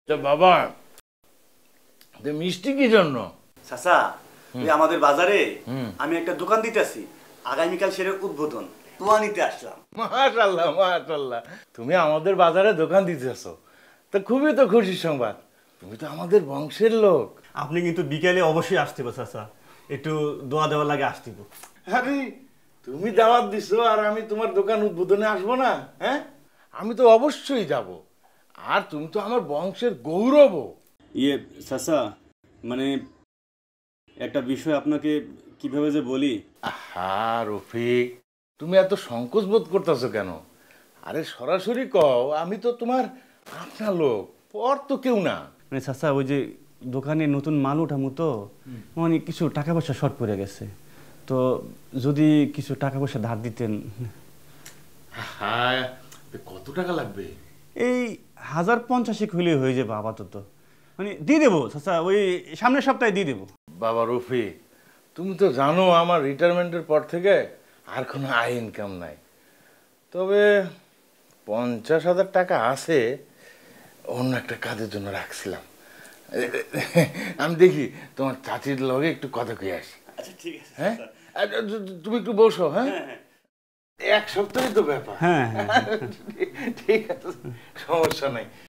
তা বাবা, মিষ্টি কি জন্য? চাচা, ওই আমাদের বাজারে আমি একটা দোকান দিতেছি, আগামীকাল সেটার উদ্বোধন, তোয়া নিতে আসলাম। মাশাআল্লাহ মাশাআল্লাহ, তুমি আমাদের বাজারে দোকান দিতেছো, তা খুবই তো খুশির সংবাদ। তুমি তো আমাদের বংশের লোক। আপনি কিন্তু বিকেলে অবশ্যই আসতে হবে চাচা, একটু দোয়া দেওয়ার লাগে আসতে হবে। আরে তুমি দাওয়াত দিছো আর আমি তোমার দোকান উদ্বোধনে আসবো না? হ্যাঁ, আমি তো অবশ্যই যাব। আর তুমি তো আমার বংশের গৌরব। ইয়ে চাচা, মানে একটা বিষয় আপনাকে কিভাবে যে বলি। আহা রফিক, তুমি এত সংকোচ বোধ করতেছো কেন? আরে সরাসরি কও, আমি তো তোমার আপনার লোক, পর তো কেউ না। মানে চাচা, ওই যে দোকানে নতুন মাল উঠামু তো, মানে কিছু টাকা পয়সা শর্ট পড়ে গেছে, তো যদি কিছু টাকা পয়সা ধার দিতেন। হ্যাঁ, কত টাকা লাগবে? এই 1050 হইলে হয়ে যাবে আপাতত, মানে দিয়ে দেবো চাচা, ওই সামনের সপ্তাহে দিয়ে দেবো। বাবা রফিক, তুমি তো জানো আমার রিটায়ারমেন্টের পর থেকে আর কোনো আয় ইনকাম নাই। তবে 50,000 টাকা আছে, অন্য একটা কাজের জন্য রাখছিলাম। আমি দেখি তোমার চাচির লগে একটু কথা কয়ে আসি। আচ্ছা ঠিক আছে। হ্যাঁ, তুমি একটু বসো। হ্যাঁ, এক সপ্তাহে তো ব্যাপার। হ্যাঁ হ্যাঁ ঠিক আছে, সমস্যা নাই।